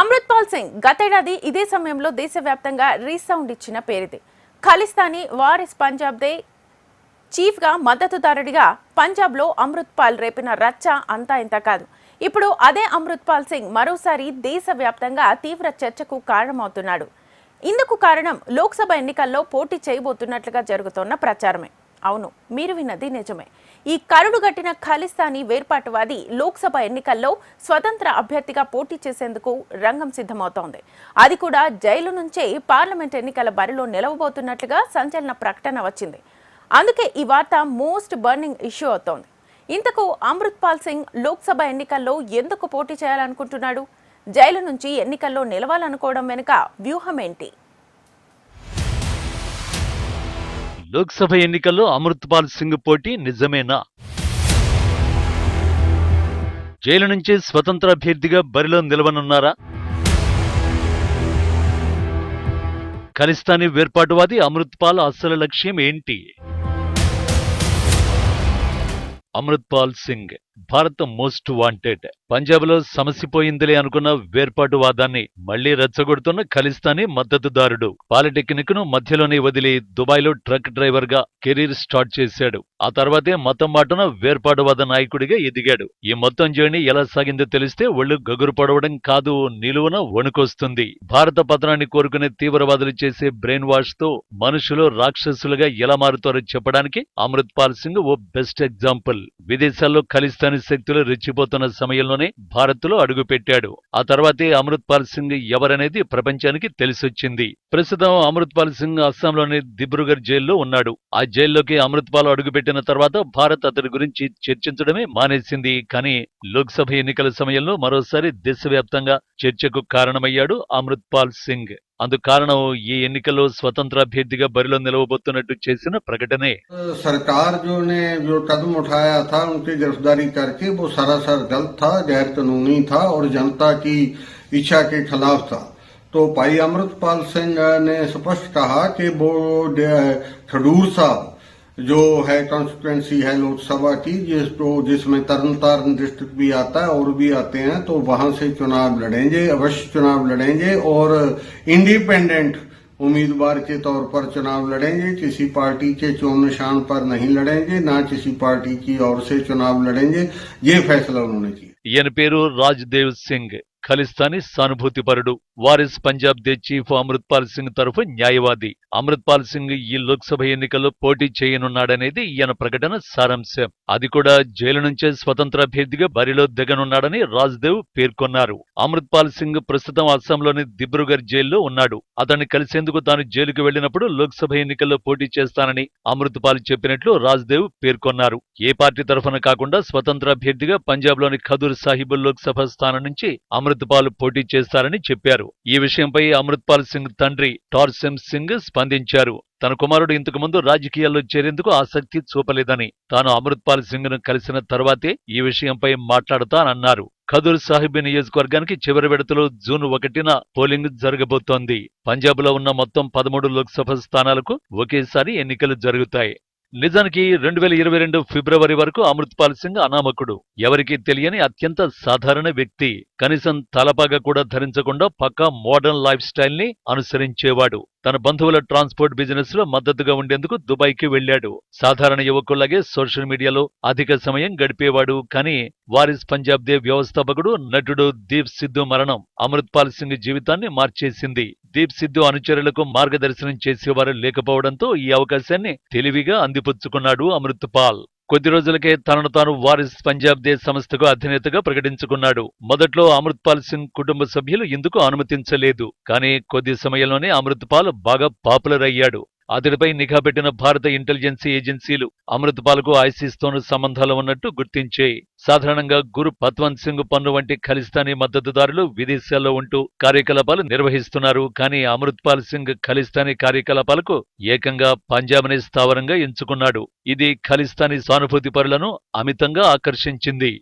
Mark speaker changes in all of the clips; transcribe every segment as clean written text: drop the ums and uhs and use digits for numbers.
Speaker 1: అమృత్పాల్ సింగ్ గతేడాది ఇదే సమయంలో దేశవ్యాప్తంగా రీసౌండ్ ఇచ్చిన పేరిది. ఖలిస్తానీ వారిస్ పంజాబ్ దే చీఫ్గా మద్దతుదారుడిగా పంజాబ్లో అమృత్పాల్ రేపిన రచ్చ అంతా ఇంత కాదు. ఇప్పుడు అదే అమృత్పాల్ సింగ్ మరోసారి దేశవ్యాప్తంగా తీవ్ర చర్చకు కారణమవుతున్నాడు. ఇందుకు కారణం లోక్సభ ఎన్నికల్లో పోటీ చేయబోతున్నట్లుగా జరుగుతోన్న ప్రచారమే. అవును, మీరు విన్నది నిజమే. ఈ కరుడుగట్టిన ఖలిస్తానీ వేర్పాటువాది లోక్సభ ఎన్నికల్లో స్వతంత్ర అభ్యర్థిగా పోటీ చేసేందుకు రంగం సిద్ధమవుతోంది. అది కూడా జైలు నుంచే పార్లమెంట్ ఎన్నికల బరిలో నిలవబోతున్నట్లుగా సంచలన ప్రకటన వచ్చింది. అందుకే ఈ వార్త మోస్ట్ బర్నింగ్ ఇష్యూ అవుతోంది. ఇంతకు అమృత్పాల్ సింగ్ లోక్సభ ఎన్నికల్లో ఎందుకు పోటీ చేయాలనుకుంటున్నాడు? జైలు నుంచి ఎన్నికల్లో నిలవాలనుకోవడం వెనుక వ్యూహం ఏంటి?
Speaker 2: లోక్సభ ఎన్నికల్లో అమృత్పాల్ సింగ్ పోటీ నిజమేనా? జైలు నుంచి స్వతంత్ర అభ్యర్థిగా బరిలో నిలవనున్నారా? ఖలిస్తానీ వేర్పాటువాది అమృత్పాల్ అసలు లక్ష్యం ఏంటి? Amritpal Singh Bharat most wanted. పంజాబ్లో సమసిపోయిందిలే అనుకున్న వేర్పాటువాదాన్ని మళ్లీ రెచ్చగొడుతున్న ఖలిస్తానీ మద్దతుదారుడు. పాలిటెక్నిక్ ను మధ్యలోనే వదిలి దుబాయ్లో ట్రక్ డ్రైవర్ గా కెరీర్ స్టార్ట్ చేశాడు. ఆ తర్వాతే మతం మాటున వేర్పాటువాద నాయకుడిగా ఎదిగాడు. ఈ మొత్తం జర్నీ ఎలా సాగిందో తెలిస్తే ఒళ్ళు గగురు పడవడం కాదు, నిలువున వణుకొస్తుంది. భారత పతనాన్ని కోరుకునే తీవ్రవాదులు చేసే బ్రెయిన్ వాష్ తో మనుషులు రాక్షసులుగా ఎలా మారుతారో చెప్పడానికి అమృత్పాల్ సింగ్ ఓ బెస్ట్ ఎగ్జాంపుల్. విదేశాల్లో ఖలిస్తానీ శక్తులు రెచ్చిపోతున్న సమయంలోనే భారత్లో అడుగుపెట్టాడు. ఆ తర్వాతే అమృత్పాల్ సింగ్ ఎవరనేది ప్రపంచానికి తెలిసొచ్చింది. ప్రస్తుతం అమృత్పాల్ సింగ్ అస్సాంలోని దిబ్రూగఢ్ జైల్లో ఉన్నాడు. ఆ జైల్లోకి అమృత్పాల్ అడుగుపెట్టిన తర్వాత భారత్ అతడి గురించి చర్చించడమే మానేసింది. కానీ లోక్సభ ఎన్నికల సమయంలో మరోసారి దేశవ్యాప్తంగా చర్చకు కారణమయ్యాడు అమృత్పాల్ సింగ్. అందుకు కారణం ఈ ఎన్నికల్లో స్వతంత్ర అభ్యర్థిగా బరిలో నిలవబోతున్నట్టు చేసిన ప్రకటనే.
Speaker 3: सरकार ने जो कदम उठाया था उनकी गिरफ्तारी करके वो सरासर गलत था, गैर कानूनी था और जनता की इच्छा के खिलाफ था। तो भाई अमृतपाल सिंह ने स्पष्ट कहा कि वो खडूर साहब जो है कॉन्स्टिट्यूएंसी है लोकसभा की जिसमें तरनतारन डिस्ट्रिक्ट भी आता है और भी आते हैं, तो वहां से चुनाव लड़ेंगे, अवश्य चुनाव लड़ेंगे और इंडिपेंडेंट उम्मीदवार के तौर पर चुनाव लड़ेंगे। किसी पार्टी के चुनाव निशान पर नहीं लड़ेंगे, ना किसी पार्टी की ओर से चुनाव लड़ेंगे। ये फैसला उन्होंने किया।
Speaker 2: ఈయన పేరు రాజ్దేవ్ సింగ్. ఖలిస్తానీ సానుభూతిపరుడు. వారిస్ పంజాబ్ దే చీఫ్ అమృత్పాల్ సింగ్ తరఫు న్యాయవాది. అమృత్పాల్ సింగ్ ఈ లోక్సభ ఎన్నికల్లో పోటీ చేయనున్నాడనేది ఈయన ప్రకటన సారాంశం. అది కూడా జైలు నుంచే స్వతంత్ర అభ్యర్థిగా బరిలో దిగనున్నాడని రాజ్దేవ్ పేర్కొన్నారు. అమృత్పాల్ సింగ్ ప్రస్తుతం అస్సాంలోని దిబ్రూగఢ్ జైల్లో ఉన్నాడు. అతన్ని కలిసేందుకు తాను జైలుకు వెళ్లినప్పుడు లోక్సభ ఎన్నికల్లో పోటీ చేస్తానని అమృత్పాల్ చెప్పినట్లు రాజ్దేవ్ పేర్కొన్నారు. ఏ పార్టీ తరఫున కాకుండా స్వతంత్ర అభ్యర్థిగా పంజాబ్లోని ఖదూర్ సాహిబ్ లోక్సభ స్థానం నుంచి అమృత్పాల్ పోటీ చేస్తారని చెప్పారు. ఈ విషయంపై అమృత్పాల్ సింగ్ తండ్రి టార్సెమ్ సింగ్ స్పందించారు. తన కుమారుడు ఇంతకు ముందు రాజకీయాల్లో చేరేందుకు ఆసక్తి చూపలేదని, తాను అమృత్పాల్ సింగ్ ను కలిసిన తర్వాతే ఈ విషయంపై మాట్లాడతానన్నారు. ఖదూర్ సాహిబ్ నియోజకవర్గానికి చివరి విడతలో జూన్ 1న పోలింగ్ జరగబోతోంది. పంజాబ్లో ఉన్న మొత్తం 13 లోక్సభ స్థానాలకు ఒకేసారి ఎన్నికలు జరుగుతాయి. నిజానికి 2022 ఫిబ్రవరి వరకు అమృత్పాల్ సింగ్ అనామకుడు. ఎవరికీ తెలియని అత్యంత సాధారణ వ్యక్తి. కనీసం తలపాగా కూడా ధరించకుండా పక్కా మోడర్న్ లైఫ్ స్టైల్ ని అనుసరించేవాడు. తన బంధువుల ట్రాన్స్పోర్ట్ బిజినెస్ లో మద్దతుగా ఉండేందుకు దుబాయ్కి వెళ్లాడు. సాధారణ యువకుల్లాగే సోషల్ మీడియాలో అధిక సమయం గడిపేవాడు. కానీ వారిస్ పంజాబ్ దే వ్యవస్థాపకుడు నటుడు దీప్ సిద్ధు మరణం అమృత్పాల్ సింగ్ జీవితాన్ని మార్చేసింది. దీప్ సిద్ధు అనుచరులకు మార్గదర్శనం చేసేవారు లేకపోవడంతో ఈ అవకాశాన్ని తెలివిగా అందిపుచ్చుకున్నాడు అమృత్పాల్. కొద్ది రోజులకే తనను తాను వారిస్ పంజాబ్ దే సంస్థకు అధినేతగా ప్రకటించుకున్నాడు. మొదట్లో అమృత్పాల్ సింగ్ కుటుంబ సభ్యులు ఇందుకు అనుమతించలేదు. కానీ కొద్ది సమయంలోనే అమృత్పాల్ బాగా పాపులర్ అయ్యాడు. అతడిపై నిఘా పెట్టిన భారత ఇంటెలిజెన్స్ ఏజెన్సీలు అమృత్పాల్కు ఐసిస్తోనూ సంబంధాలు ఉన్నట్టు గుర్తించాయి. సాధారణంగా గురు పత్వంత్ సింగ్ పన్ను వంటి ఖలిస్తానీ మద్దతుదారులు విదేశాల్లో ఉంటూ కార్యకలాపాలు నిర్వహిస్తున్నారు. కానీ అమృత్పాల్ సింగ్ ఖలిస్తానీ కార్యకలాపాలకు ఏకంగా పంజాబ్నే స్థావరంగా ఎంచుకున్నాడు. ఇది ఖలిస్తానీ సానుభూతి పరులను అమితంగా ఆకర్షించింది.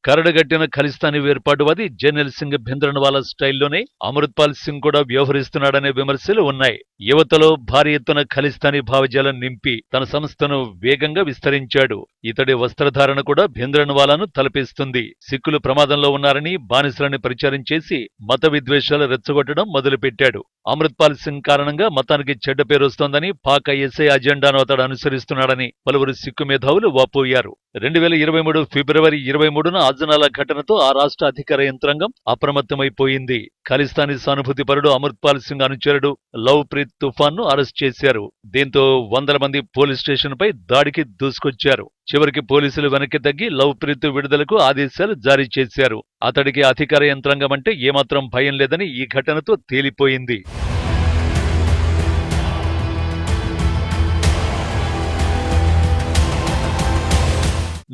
Speaker 2: కరడుగట్టిన ఖలిస్తానీ వేర్పాటువాది జర్నల్ సింగ్ భింద్రన్వాలా స్టైల్లోనే అమృత్పాల్ సింగ్ కూడా వ్యవహరిస్తున్నాడనే విమర్శలు ఉన్నాయి. యువతలో భారీ ఎత్తున ఖలిస్తానీ భావజాలం నింపి తన సంస్థను వేగంగా విస్తరించాడు. ఇతడి వస్త్రధారణ కూడా భింద్రన్వాలాను తలపిస్తుంది. సిక్కులు ప్రమాదంలో ఉన్నారని, బానిసలని ప్రచారం చేసి మత విద్వేషాలు రెచ్చగొట్టడం మొదలుపెట్టాడు. అమృత్పాల్ సింగ్ కారణంగా మతానికి చెడ్డ పేరు వస్తోందని, పాక్ ఐఎస్ఐ అజెండాను అతడు అనుసరిస్తున్నాడని పలువురు సిక్కు మేధావులు వాపోయారు. 2023 ఫిబ్రవరి 23న అజనాలా ఘటనతో ఆ రాష్ట్ర అధికార యంత్రాంగం అప్రమత్తమైపోయింది. ఖలిస్తానీ సానుభూతిపరుడు అమృత్పాల్ సింగ్ అనుచరుడు లవ్ ప్రీత్ తుఫాన్ ను అరెస్ట్ చేశారు. దీంతో వందల మంది పోలీస్ స్టేషన్ పై దాడికి దూసుకొచ్చారు. చివరికి పోలీసులు వెనక్కి తగ్గి లవ్ ప్రీత్ విడుదలకు ఆదేశాలు జారీ చేశారు. అతడికి అధికార యంత్రాంగం అంటే ఏమాత్రం భయం లేదని ఈ ఘటనతో తేలిపోయింది.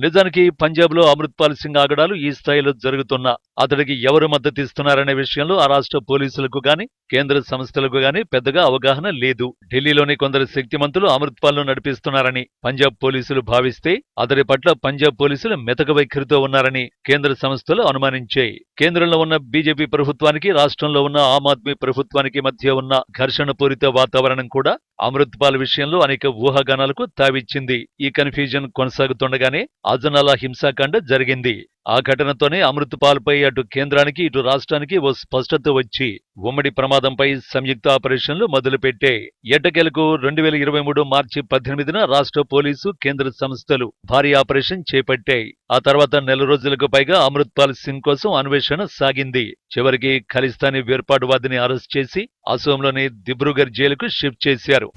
Speaker 2: నిజానికి పంజాబ్లో అమృత్పాల్ సింగ్ ఆగడాలు ఈ స్థాయిలో జరుగుతున్నా అతడికి ఎవరు మద్దతిస్తున్నారనే విషయంలో ఆ రాష్ట్ర పోలీసులకు గాని, కేంద్ర సంస్థలకు గాని పెద్దగా అవగాహన లేదు. ఢిల్లీలోని కొందరు శక్తిమంతులు అమృత్పాల్ ను నడిపిస్తున్నారని పంజాబ్ పోలీసులు భావిస్తే అతడి పట్ల పంజాబ్ పోలీసులు మెతక వైఖరితో ఉన్నారని కేంద్ర సంస్థలు అనుమానించాయి. కేంద్రంలో ఉన్న బీజేపీ ప్రభుత్వానికి, రాష్ట్రంలో ఉన్న ఆమ్ ఆద్మీ ప్రభుత్వానికి మధ్య ఉన్న ఘర్షణపూరిత వాతావరణం కూడా అమృత్పాల్ విషయంలో అనేక ఊహాగానాలకు తావిచ్చింది. ఈ కన్ఫ్యూజన్ కొనసాగుతుండగానే అజనాలా హింసాకాండ జరిగింది. ఆ ఘటనతోనే అమృత్పాల్ పై అటు కేంద్రానికి, ఇటు రాష్ట్రానికి ఓ స్పష్టత వచ్చి ఉమ్మడి ప్రమాదంపై సంయుక్త ఆపరేషన్లు మొదలుపెట్టాయి. ఎట్టకేలకు 2023 మార్చి 18న రాష్ట్ర పోలీసు, కేంద్ర సంస్థలు భారీ ఆపరేషన్ చేపట్టాయి. ఆ తర్వాత నెల రోజులకు పైగా అమృత్పాల్ సింగ్ కోసం అన్వేషణ సాగింది. చివరికి ఖలిస్తానీ వేర్పాటువాదిని అరెస్ట్ చేసి అసోంలోని దిబ్రూగర్ జైలుకు షిఫ్ట్ చేశారు.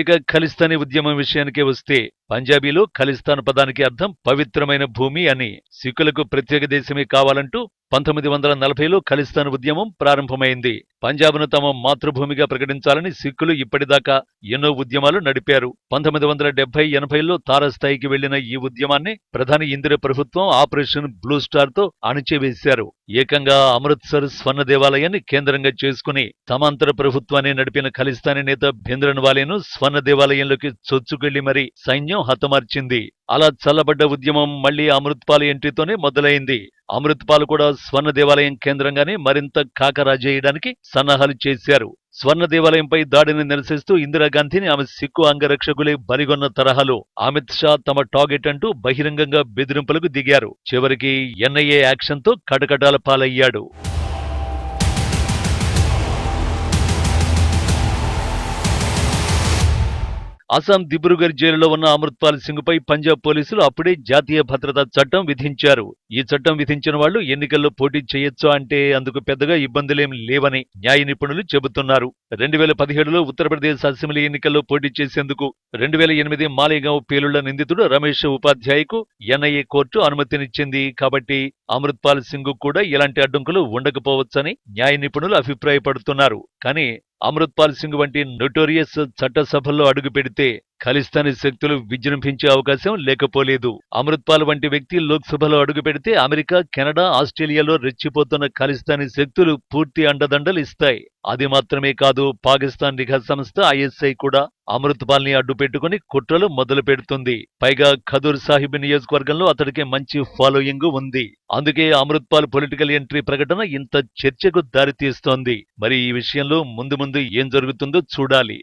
Speaker 2: ఇక ఖలిస్తానీ ఉద్యమం విషయానికి వస్తే పంజాబీలో ఖలిస్తాన్ పదానికి అర్థం పవిత్రమైన భూమి అని. సిక్కులకు ప్రత్యేక దేశమే కావాలంటూ 1940లో ఖలిస్తాన్ ఉద్యమం ప్రారంభమైంది. పంజాబ్ను తమ మాతృభూమిగా ప్రకటించాలని సిక్కులు ఇప్పటిదాకా ఎన్నో ఉద్యమాలు నడిపారు. 1970-80లో తారస్థాయికి వెళ్లిన ఈ ఉద్యమాన్ని ప్రధాని ఇందిర ప్రభుత్వం ఆపరేషన్ బ్లూ స్టార్ తో అణిచివేశారు. ఏకంగా అమృత్సర్ స్వర్ణ దేవాలయాన్ని కేంద్రంగా చేసుకుని సమాంతర ప్రభుత్వాన్ని నడిపిన ఖలిస్తానీ నేత భింద్రన్వాలేను స్వర్ణ దేవాలయంలోకి చొచ్చుకెళ్లి మరీ సైన్యం హతమార్చింది. అలా చల్లబడ్డ ఉద్యమం మళ్లీ అమృత్పాల్ ఎంట్రీతోనే మొదలైంది. అమృత్పాల్ కూడా స్వర్ణ దేవాలయం కేంద్రంగానే మరింత కాకరాజేయడానికి సన్నాహాలు చేశారు. స్వర్ణ దేవాలయంపై దాడిని నిరసిస్తూ ఇందిరాగాంధీని ఆమె సిక్కు అంగరక్షకులే బలిగొన్న తరహాలో అమిత్ షా తమ టార్గెట్ అంటూ బహిరంగంగా బెదిరింపులకు దిగారు. చివరికి ఎన్ఐఏ యాక్షన్తో కటకటాల పాలయ్యాడు. అస్సాం దిబ్రూగర్ జైలులో ఉన్న అమృత్పాల్ సింగ్ పై పంజాబ్ పోలీసులు అప్పుడే జాతీయ భద్రతా చట్టం విధించారు. ఈ చట్టం విధించిన వాళ్లు ఎన్నికల్లో పోటీ చేయొచ్చు అంటే అందుకు పెద్దగా ఇబ్బందులేం లేవని న్యాయ నిపుణులు చెబుతున్నారు. 2017లో ఉత్తరప్రదేశ్ అసెంబ్లీ ఎన్నికల్లో పోటీ చేసేందుకు 2008 మాలేగావ్ పేలుళ్ల నిందితుడు రమేష్ ఉపాధ్యాయకు ఎన్ఐఏ కోర్టు అనుమతినిచ్చింది. కాబట్టి అమృత్పాల్ సింగ్ కూడా ఇలాంటి అడ్డంకులు ఉండకపోవచ్చని న్యాయ నిపుణులు అభిప్రాయపడుతున్నారు. కానీ అమృత్పాల్ సింగ్ వంటి నొటోరియస్ చట్టసభల్లో అడుగుపెడితే ఖలిస్తానీ శక్తులు విజృంభించే అవకాశం లేకపోలేదు. అమృత్పాల్ వంటి వ్యక్తి లోక్సభలో అడుగుపెడితే అమెరికా, కెనడా, ఆస్ట్రేలియాలో రెచ్చిపోతున్న ఖలిస్తానీ శక్తులు పూర్తి అండదండలు ఇస్తాయి. అది మాత్రమే కాదు, పాకిస్తాన్ నిఘా సంస్థ ఐఎస్ఐ కూడా అమృత్పాల్ ని అడ్డుపెట్టుకుని కుట్రలు మొదలు పెడుతుంది. పైగా ఖదూర్ సాహిబ్ నియోజకవర్గంలో అతడికి మంచి ఫాలోయింగ్ ఉంది. అందుకే అమృత్పాల్ పొలిటికల్ ఎంట్రీ ప్రకటన ఇంత చర్చకు దారితీస్తోంది. మరి ఈ విషయంలో ముందు ఏం జరుగుతుందో చూడాలి.